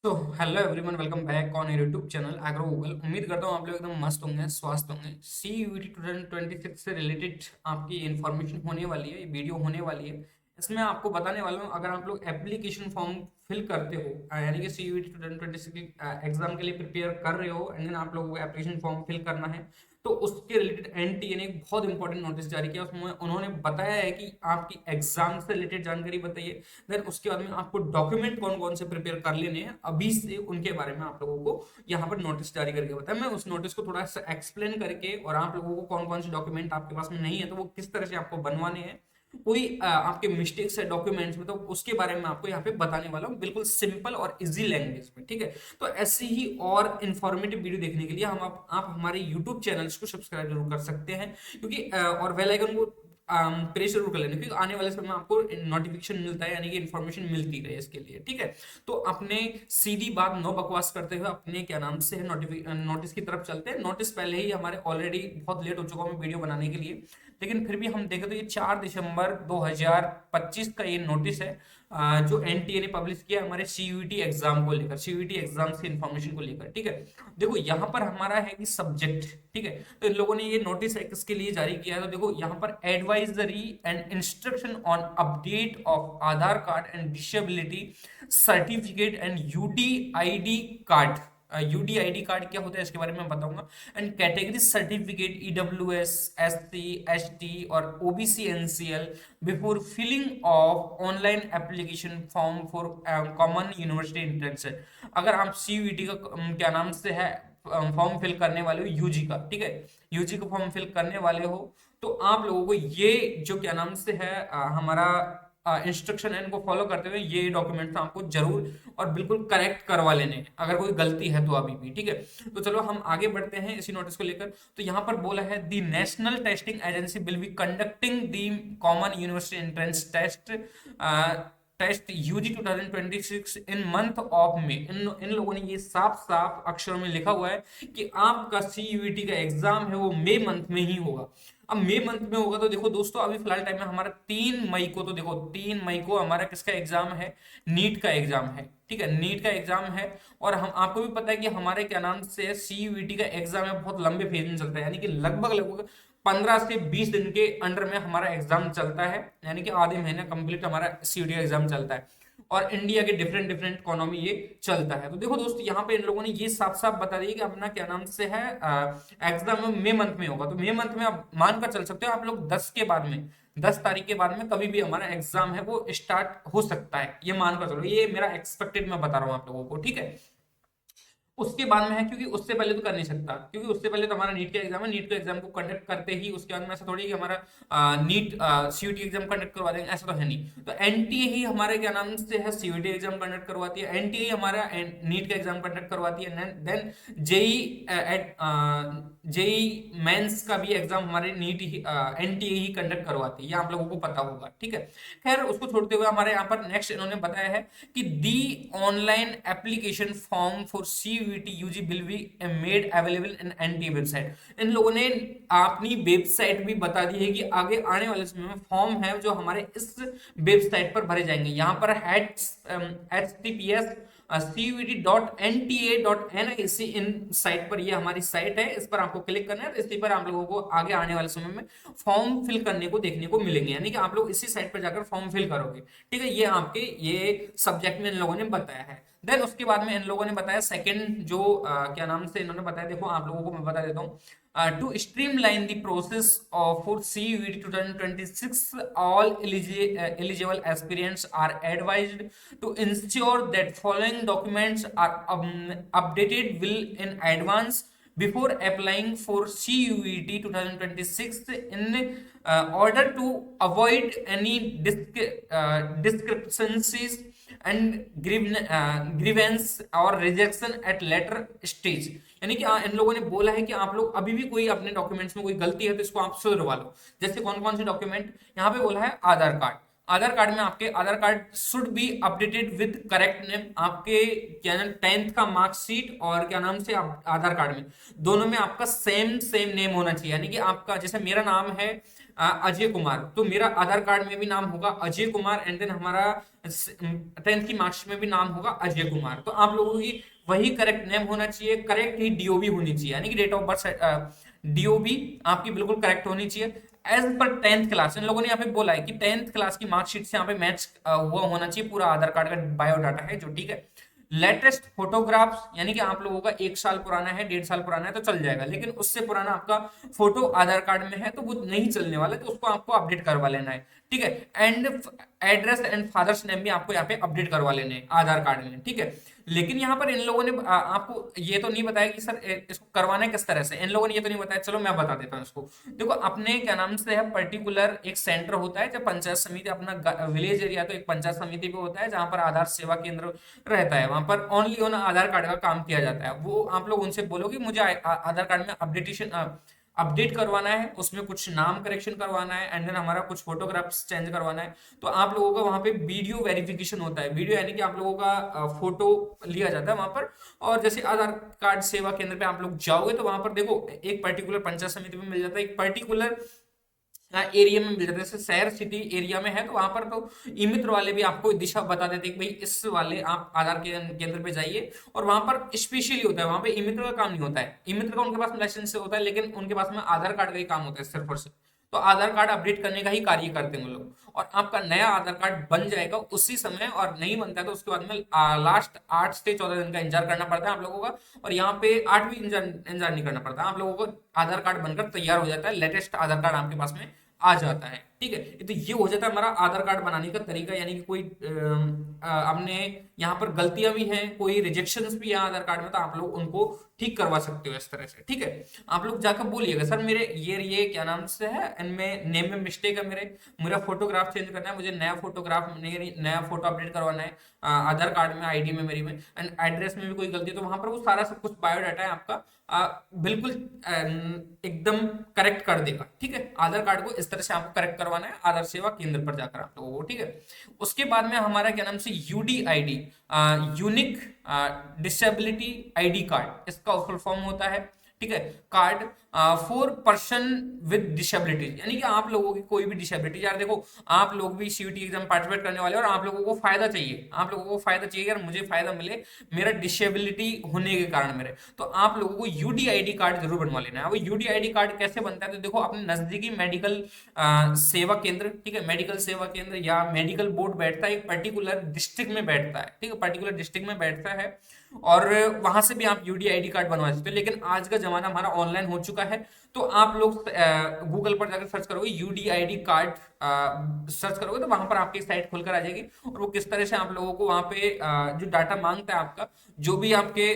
तो hello everyone, welcome back on your YouTube channel agro Google. उम्मीद करता हूँ आप लोग एकदम मस्त होंगे, स्वस्थ होंगे। CUET 2026 से रिलेटेड आपकी इन्फॉर्मेशन होने वाली है, ये वीडियो होने वाली है। इसमें आपको बताने वाला हूँ, अगर आप लोग एप्लीकेशन फॉर्म फिल करते हो, यानी कि CUET 2026 एग्जाम के लिए प्रिपेयर कर रहे हो, एंड देन आप लोगों को एप्लीकेशन फॉर्म फिल करना है, तो उसके रिलेटेड एनटीए ने एक बहुत इंपॉर्टेंट नोटिस जारी किया। उसमें उन्होंने बताया है कि आपकी एग्जाम से रिलेटेड जानकारी बताइए। देन उसके बाद में आपको डॉक्यूमेंट कौन कौन से प्रिपेयर कर लेने हैं अभी से, उनके बारे में आप लोगों को यहाँ पर नोटिस जारी करके बताया। मैं उस नोटिस को थोड़ा सा एक्सप्लेन करके, और आप लोगों को कौन कौन से डॉक्यूमेंट आपके पास में नहीं है तो वो किस तरह से आपको बनवाने हैं, कोई आपके मिस्टेक्स है डॉक्यूमेंट्स में तो उसके बारे में आपको यहाँ पे बताने वाला हूँ, बिल्कुल सिंपल और इजी लैंग्वेज में। ठीक है, तो ऐसी ही और इन्फॉर्मेटिव वीडियो देखने के लिए आप हमारे यूट्यूब चैनल्स को सब्सक्राइब जरूर कर सकते हैं, क्योंकि और बेल आइकन को प्रेस जरूर कर लेना, क्योंकि आने वाले समय में आपको नोटिफिकेशन मिलता है, यानी कि इन्फॉर्मेशन मिलती रहे इसके लिए। ठीक है, तो अपने सीधी बात नो बकवास करते हुए अपने क्या नाम से है नोटिस की तरफ चलते हैं। नोटिस पहले ही हमारे ऑलरेडी बहुत लेट हो चुका हूँ वीडियो बनाने के लिए, लेकिन फिर भी हम देखें तो ये 4 दिसंबर 2025 का ये नोटिस है, जो एनटीए ने पब्लिश किया हमारे सीयूईटी एग्जाम को लेकर, सीयूईटी एग्जाम की इन्फॉर्मेशन को लेकर। ठीक है, देखो यहाँ पर हमारा है कि सब्जेक्ट। ठीक है, तो इन लोगों ने ये नोटिस है किसके लिए जारी किया है, तो देखो यहाँ पर advisory and instruction on update of Aadhaar card and disability certificate and UDID card. UDID card क्या होता है इसके बारे में बताऊंगा। And category certificate EWS, SC, ST और OBC NCL before filling of online application form for common university entrance. अगर आप सीयूईटी का क्या नाम से है फॉर्म फिल करने वाले हो, यूजी का, ठीक है, यूजी का फॉर्म फिल करने वाले हो, तो आप लोगों को ये जो क्या नाम से है हमारा इंस्ट्रक्शन है, इनको फॉलो करते हुए ये डॉक्यूमेंट्स आपको जरूर और बिल्कुल करेक्ट करवा लेने हैं, अगर कोई गलती है तो अभी भी। ठीक है, तो चलो हम आगे बढ़ते हैं इसी नोटिस को लेकर। तो यहाँ पर बोला है the national testing agency will be conducting the common university entrance test UG 2026 in month of May. इन लोगों ने ये साफ साफ अक्षरों में लिखा हुआ है कि आपका सीयूईटी का एग्जाम है वो मई मंथ में ही होगा। अब मई मंथ में होगा तो देखो दोस्तों, अभी फिलहाल टाइम में हमारा 3 मई को, तो देखो 3 मई को हमारा किसका एग्जाम है, नीट का एग्जाम है। ठीक है, नीट का एग्जाम है। और हम आपको भी पता है कि हमारे क्या नाम से सीयूईटी का एग्जाम है बहुत लंबे फेज में चलता है, यानी कि लगभग लगभग 15 से 20 दिन के अंडर में हमारा एग्जाम चलता है, यानी कि आधे महीने कंप्लीट हमारा सीयूईटी का एग्जाम चलता है। और इंडिया के डिफरेंट डिफरेंट इकोनॉमी ये चलता है। तो देखो दोस्तों, यहाँ पे इन लोगों ने ये साफ साफ बता दिया कि अपना क्या नाम से है एग्जाम मई मंथ में होगा। तो मई मंथ में आप मान कर चल सकते हो, आप लोग 10 तारीख के बाद में कभी भी हमारा एग्जाम है वो स्टार्ट हो सकता है, ये मान कर चलो। ये मेरा एक्सपेक्टेड मैं बता रहा हूँ आप लोगों को। ठीक है, उसके बाद में है, क्योंकि उससे पहले तो कर नहीं सकता, क्योंकि उससे पहले तो हमारा नीट का एग्जाम है। नीट का एग्जाम को कंडक्ट करते ही उसके बाद में ऐसा थोड़ी है कि हमारा नीट सीयूटी एग्जाम कंडक्ट करवा देंगे, ऐसा तो है नहीं। तो एनटीए ही हमारे क्या नाम से है सीयूटी एग्जाम कंडक्ट करवाती है, एनटीए हमारा नीट का एग्जाम कंडक्ट करवाती है। देन जेई जेई मेंस का भी एग्जाम हमारे नीट ही एनटीए ही कंडक्ट करवाती है, ये आप लोगों को पता होगा। ठीक है, खैर उसको छोड़ते हुए हमारे यहाँ पर नेक्स्ट इन्होंने बताया है कि the online application form for CUET UG will be made available in NTA website. इन लोगों ने अपनी वेबसाइट भी बता दी है कि आगे आने वाले समय में फॉर्म है जो हमारे इस वेबसाइट पर भरे जाएंगे। यहाँ पर HTTPS CUET.NTA.NIC इन साइट पर, ये हमारी साइट है, इस पर आपको क्लिक करना है। तो इसी पर आप लोगों को आगे आने वाले समय में फॉर्म फिल करने को देखने को मिलेंगे, यानी कि आप लोग इसी साइट पर जाकर फॉर्म फिल करोगे। ठीक है, ये आपके ये सब्जेक्ट में इन लोगों ने बताया है। देन उसके बाद में इन लोगों ने बताया सेकंड जो क्या नाम से इन्होंने बताया, देखो आप लोगों को मैं बता देता हूँ। To streamline the process for CUET 2026, all eligible aspirants are advised to ensure that following documents are updated will in advance before applying for CUET 2026 in order to avoid any discrepancies and grievance और rejection eight later stage. यानी कि इन लोगों ने बोला है कि आप लोग अभी भी कोई अपने डॉक्यूमेंट्स में कोई गलती है तो इसको आप सुधरवा लो। जैसे कौन कौन से डॉक्यूमेंट यहाँ पे बोला है, आधार कार्ड। आधार कार्ड में आपके Aadhaar card should be updated with correct name. आपके क्या नाम 10th का मार्कशीट और क्या नाम से आधार कार्ड में दोनों में आपका सेम सेम नेम होना चाहिए, यानी कि आपका जैसे मेरा नाम है अजय कुमार, तो मेरा आधार कार्ड में भी नाम होगा अजय कुमार, एंड देन हमारा 10th की मार्क्स में भी नाम होगा अजय कुमार। तो आप लोगों की वही करेक्ट नेम होना चाहिए, करेक्ट ही डीओबी होनी चाहिए, यानी कि डेट ऑफ बर्थ डीओबी आपकी बिल्कुल करेक्ट होनी चाहिए एज पर 10th क्लास। इन लोगों ने यहाँ पे बोला है कि 10th क्लास की मार्कशीट से यहाँ पे मैच हुआ होना चाहिए पूरा आधार कार्ड का बायोडाटा है जो, ठीक है। लेटेस्ट फोटोग्राफ्स, यानी कि आप लोगों का 1 साल पुराना है, 1.5 साल पुराना है तो चल जाएगा, लेकिन उससे पुराना आपका फोटो आधार कार्ड में है तो वो नहीं चलने वाला, तो उसको आपको अपडेट करवा लेना है, ठीक है। And address and father's name भी आपको यहाँ पे अपडेट करवा लेने हैं आधार कार्ड में, ठीक है। लेकिन यहाँ पर इन लोगों ने आपको ये तो नहीं बताया कि सर इसको करवाना है किस तरह से, इन लोगों ने ये तो नहीं बताया, चलो मैं बता देता हूँ इसको। देखो अपने क्या नाम से है, पर्टिकुलर एक सेंटर होता है जब पंचायत समिति, अपना विलेज एरिया तो एक पंचायत समिति पे होता है जहां पर आधार सेवा केंद्र रहता है, वहां पर ओनली ऑन आधार कार्ड का काम किया जाता है। वो आप लोग उनसे बोलो कि मुझे आधार कार्ड में अपडेट करवाना है, उसमें कुछ नाम करेक्शन करवाना है, एंड देन हमारा कुछ फोटोग्राफ्स चेंज करवाना है। तो आप लोगों का वहां पे वीडियो वेरिफिकेशन होता है, वीडियो यानी कि आप लोगों का फोटो लिया जाता है वहां पर। और जैसे आधार कार्ड सेवा केंद्र पे आप लोग जाओगे तो वहां पर देखो एक पर्टिकुलर पंचायत समिति में मिल जाता है, एक पर्टिकुलर एरिया में मिल जाता है। जैसे शहर सिटी एरिया में है तो वहां पर तो ई मित्र वाले भी आपको दिशा बता देते हैं कि भाई इस वाले आप आधार केंद्र पे जाइए, और वहां पर स्पेशली होता है, वहां पे ई मित्र का काम नहीं होता है, ई मित्र का उनके पास लाइसेंस होता है, लेकिन उनके पास में आधार कार्ड का ही काम होता है सिर्फ और सिर्फ। तो आधार कार्ड अपडेट करने का ही कार्य करते हैं वो लोग, और आपका नया आधार कार्ड बन जाएगा उसी समय, और नहीं बनता है तो उसके बाद में लास्ट 8 से 14 दिन का इंतजार करना पड़ता है आप लोगों का। और यहाँ पे 8 भी इंतजार नहीं करना पड़ता, आप लोगों को आधार कार्ड बनकर तैयार हो जाता है, लेटेस्ट आधार कार्ड आपके पास में आ जाता है, ठीक है। तो ये हो जाता है हमारा आधार कार्ड बनाने का तरीका, यानी कि कोई हमने यहाँ पर गलतियां भी हैं, कोई रिजेक्शंस भी है आधार कार्ड में, तो आप लोग उनको ठीक करवा सकते हो इस तरह से, ठीक है। आप लोग जाकर बोलिएगा सर मेरे ये क्या नाम से है, इनमें नेम में मिस्टेक है, मेरा फोटोग्राफ चेंज करना है, मुझे नया फोटो अपडेट करवाना है आधार कार्ड में, आईडी में मेरी में, एंड एड्रेस में भी कोई गलती है, तो वहां पर वो सारा सब कुछ बायोडाटा है आपका बिल्कुल एकदम करेक्ट कर देगा, ठीक है। आधार कार्ड को इस तरह से आपको करेक्ट करवाना है आधार सेवा केंद्र पर जाकर आप लोगों को, ठीक है। उसके बाद में हमारा क्या नाम से UDID, unique disability ID card, इसका फुल फॉर्म होता है, ठीक है। Card for person with disability, यानी कि आप लोगों की कोई भी डिसेबिलिटी, यार देखो आप लोग भी सीयूटी एग्जाम पार्टिसिपेट करने वाले हो और आप लोगों को फायदा चाहिए, आप लोगों को फायदा चाहिए, यार मुझे फायदा मिले मेरा डिसेबिलिटी होने के कारण मेरे, तो आप लोगों को यूडीआईडी कार्ड जरूर बनवा लेना है। वो यूडीआईडी कार्ड कैसे बनता है, तो देखो अपने नजदीकी मेडिकल सेवा केंद्र, ठीक है, मेडिकल सेवा केंद्र या मेडिकल बोर्ड बैठता है, एक पर्टिकुलर डिस्ट्रिक्ट में बैठता है, ठीक है, पर्टिकुलर डिस्ट्रिक्ट में बैठता है, और वहां से भी आप यूडीआईडी कार्ड बनवा सकते हो। लेकिन आज का जमाना हमारा ऑनलाइन हो चुका है, तो आप लोग गूगल पर जाकर सर्च करोगे यूडीआईडी कार्ड, सर्च करोगे तो वहां पर आपकी साइट खुलकर आ जाएगी, और वो किस तरह से आप लोगों को वहां पे जो डाटा मांगता है आपका, जो भी आपके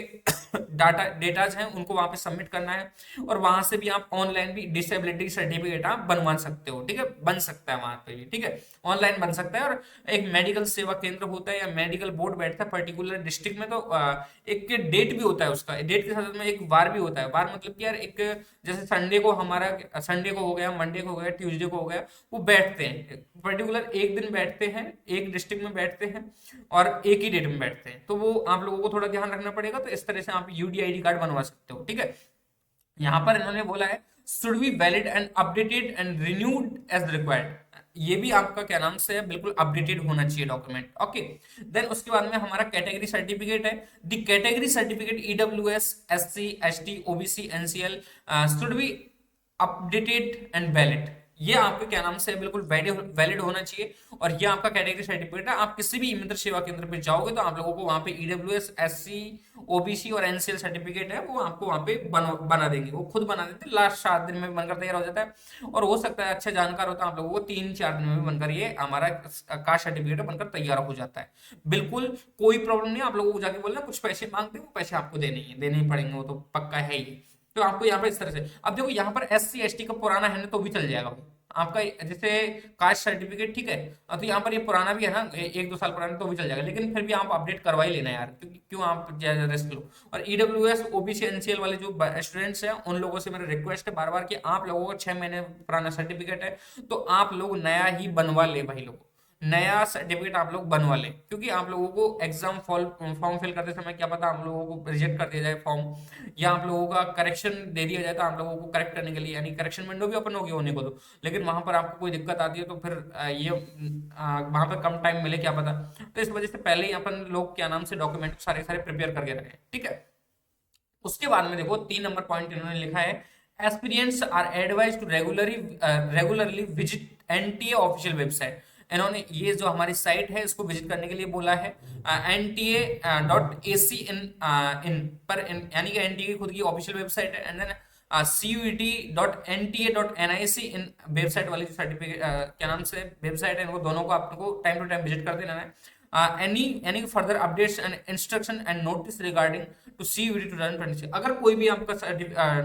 डेटाज हैं उनको वहां पे सबमिट करना है, और वहां से भी आप ऑनलाइन भी डिसेबिलिटी सर्टिफिकेट आप बनवा सकते हो, ठीक है, बन सकता है वहां पे भी, ठीक है, ऑनलाइन बन सकता है। और एक मेडिकल सेवा केंद्र होता है या मेडिकल बोर्ड बैठता है पर्टिकुलर डिस्ट्रिक्ट में, तो एक डेट भी होता है, उसका डेट के साथ में एक वार भी होता है। वार मतलब कि यार एक जैसे संडे को हमारा, संडे को हो गया, मंडे को हो गया, ट्यूसडे को हो गया, वो बैठते हैं पर्टिकुलर एक दिन बैठते हैं, एक डिस्ट्रिक्ट में बैठते हैं और एक ही डेट में बैठते हैं, तो वो आप लोगों को थोड़ा ध्यान रखना पड़ेगा। तो इस तरह से आप यूडीआईडी कार्ड बनवा सकते हो, ठीक है। यहाँ पर इन्होंने बोला है should be valid and updated and renewed as required, ये भी आपका क्या नाम से है बिल्कुल अपडेटेड होना चाहिए डॉक्यूमेंट, ओके। देन उसके बाद में हमारा कैटेगरी सर्टिफिकेट है, the category certificate EWS SC ST OBC NCL should be updated and valid, ये आपके क्या नाम से बिल्कुल वैलिड होना चाहिए, और ये आपका कैटेगरी सर्टिफिकेट है। आप किसी भी ई मित्र सेवा केंद्र पे जाओगे तो आप लोगों को वहां पे ईडब्ल्यूएस एससी ओबीसी और एनसीएल सर्टिफिकेट है, वो आपको वहां पे बना देंगे, वो खुद बना देते हैं, लास्ट 7 दिन में बनकर तैयार हो जाता है। और हो सकता है अच्छा जानकार होता है आप लोगों को 3-4 दिन में भी बनकर ये हमारा कास्ट सर्टिफिकेट बनकर तैयार हो जाता है, बिल्कुल कोई प्रॉब्लम नहीं। आप लोगों को जाके बोलना कुछ पैसे मांगते हैं, वो पैसे आपको देने ही पड़ेंगे, वो तो पक्का है ही। तो आपको यहाँ पर इस तरह से, अब देखो यहाँ पर एससी एसटी का पुराना है ना तो भी चल जाएगा आपका, जैसे कास्ट सर्टिफिकेट, ठीक है, तो यहाँ पर ये पुराना भी है ना 1-2 साल पुराना तो भी चल जाएगा, लेकिन फिर भी आप अपडेट करवा ही लेना यार, क्योंकि क्यों आप रिस्क लो। और ईडब्ल्यूएस ओबीसी एनसीएल वाले जो स्टूडेंट्स हैं उन लोगों से मेरा रिक्वेस्ट है बार बार कि आप लोगों को 6 महीने पुराना सर्टिफिकेट है तो आप लोग नया ही बनवा ले भाई लोग, नया सर्टिफिकेट आप लोग बनवा लें, क्योंकि आप लोगों को एग्जाम फॉर्म फिल करते समय क्या पता आप लोगों को रिजेक्ट कर दिया जाए फॉर्म, या आप लोगों का करेक्शन दे दिया जाए, तो आप लोगों को करेक्ट करने के लिए यानी करेक्शन विंडो भी ओपन होगी होने को तो, लेकिन वहां पर आपको कोई दिक्कत आती है तो फिर वहां पर कम टाइम मिले क्या पता। तो इस वजह से पहले ही अपन लोग क्या नाम से डॉक्यूमेंट सारे सारे प्रिपेयर करके रखें, ठीक है। उसके बाद में देखो 3 नंबर पॉइंट इन्होंने लिखा है, aspirants are advise to regularly visit NTA official website. इन्होंने ये जो हमारी साइट है इसको विजिट करने के लिए बोला है, nta.ac in पर यानी कि एनटीए की खुद की ऑफिशियल वेबसाइट है, and then CUET.nta.nic in website वाली जो सर्टिफिकेट क्या नाम से वेबसाइट है, इनको दोनों को आपको टाइम टू टाइम विजिट करते रहना है। any further updates and instruction and notice regarding to CUET 2026, अगर कोई भी आपका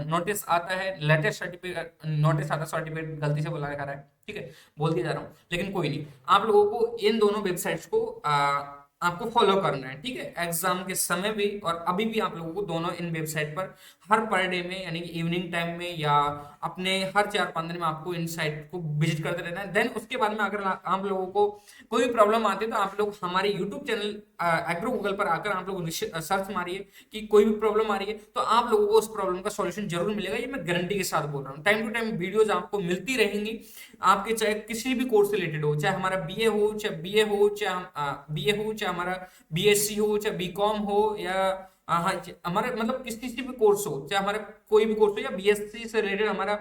नोटिस आता है, लेटेस्ट सर्टिफिकेट नोटिस आता है, सर्टिफिकेट गलती से बोला रहा है, ठीक है, बोल दिया जा रहा हूँ, लेकिन कोई नहीं, आप लोगों को इन दोनों वेबसाइट्स को आपको फॉलो करना है, ठीक है। एग्जाम के समय भी और अभी भी आप लोगों को दोनों इन वेबसाइट पर हर पर डे में यानी कि इवनिंग टाइम में या अपने हर 4-5 दिन में आपको इन साइट को विजिट करते रहना है। देन उसके बाद में अगर आप लोगों को कोई भी प्रॉब्लम आती है तो आप लोग हमारे यूट्यूब चैनल एग्रो गूगल पर आकर आप लोग सर्च मारिए कि कोई भी प्रॉब्लम आ रही है, तो आप लोगों को उस प्रॉब्लम का सॉल्यूशन जरूर मिलेगा, ये मैं गारंटी के साथ बोल रहा हूँ। टाइम टू टाइम वीडियोज आपको मिलती रहेंगी, आपके चाहे किसी भी कोर्स से रिलेटेड हो, चाहे हमारा बीए हो, चाहे बीए हो, चाहे हमारा बीएससी हो, चाहे बीकॉम हो, या हाँ हमारे मतलब किसी भी कोर्स हो, चाहे हमारा कोई भी कोर्स हो, या बीएससी से रिलेटेड हमारा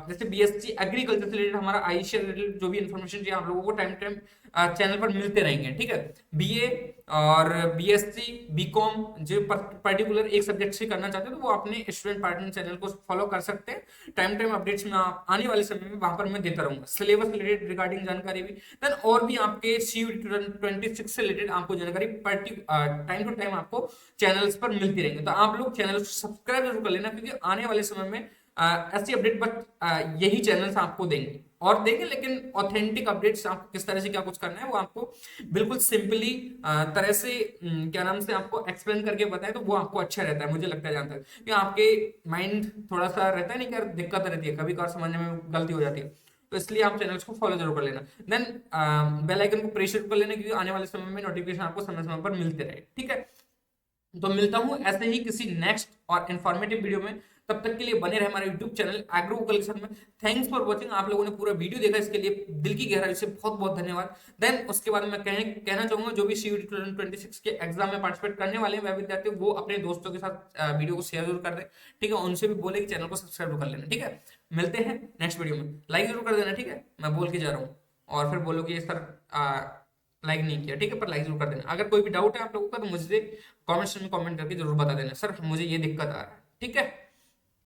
जैसे बीएससी एग्रीकल्चर से रिलेटेड हमारा आई से रिलेटेड जो भी इन्फॉर्मेशन चाहिए आप लोगों को टाइम टू टाइम चैनल पर मिलते रहेंगे, ठीक है। बीए और बीएससी बीकॉम जो पर्टिकुलर एक सब्जेक्ट से करना चाहते हैं तो वो अपने स्टूडेंट पार्टनर चैनल को फॉलो कर सकते हैं। टाइम टाइम अपडेट्स में आने वाले समय में वहां पर मैं देता रहूंगा, सिलेबस रिलेटेड रिगार्डिंग जानकारी भी, देन और भी आपके CUET 2026 से रिलेटेड आपको जानकारी टाइम टू टाइम आपको चैनल्स पर मिलती रहेंगी। तो आप लोग चैनल को सब्सक्राइब जरूर कर लेना, क्योंकि आने वाले समय में ऐसी अपडेट बस यही चैनल्स आपको देंगे और देंगे, लेकिन ऑथेंटिक अपडेट्स आपको किस तरह से क्या कुछ करना है वो आपको बिल्कुल सिंपली तरह से क्या नाम से आपको एक्सप्लेन करके बताए, तो वो आपको अच्छा रहता है, मुझे लगता है जहां तक कि आपके माइंड थोड़ा सा रहता है नहीं कि यार दिक्कत रहती है, कभी कभार समझने में गलती हो जाती है, तो इसलिए आप चैनल्स को फॉलो जरूर कर लेना। देन बेल आइकन को प्रेस कर लेना, क्योंकि आने वाले समय में नोटिफिकेशन आपको समय समय पर मिलते रहे, ठीक है। तो मिलता हूं ऐसे ही किसी नेक्स्ट और इन्फॉर्मेटिव वीडियो में, तब तक के लिए बने रहे हमारे यूट्यूब चैनल एग्रो गूगल के साथ में। थैंक्स फॉर वॉचिंग, आप लोगों ने पूरा वीडियो देखा, इसके लिए दिल की गहराई से बहुत बहुत धन्यवाद। देन उसके बाद मैं कहना चाहूंगा जो भी CUET 2026 के एग्जाम में पार्टिसिपेट करने वाले हैं वह विद्यार्थी वो अपने दोस्तों के साथ वीडियो को शेयर जरूर कर दे, ठीक है, उनसे भी बोले कि चैनल को सब्सक्राइब कर लेना, ठीक है। मिलते हैं नेक्स्ट वीडियो में, लाइक जरूर कर देना, ठीक है, मैं बोल के जा रहा हूँ, और फिर बोलो कि सर लाइक नहीं किया, ठीक है, पर लाइक जरूर कर देना। अगर कोई भी डाउट है आप लोगों का तो मुझे कमेंट सेक्शन में कमेंट करके जरूर बता देना, सर मुझे ये दिक्कत आ रहा है, ठीक है।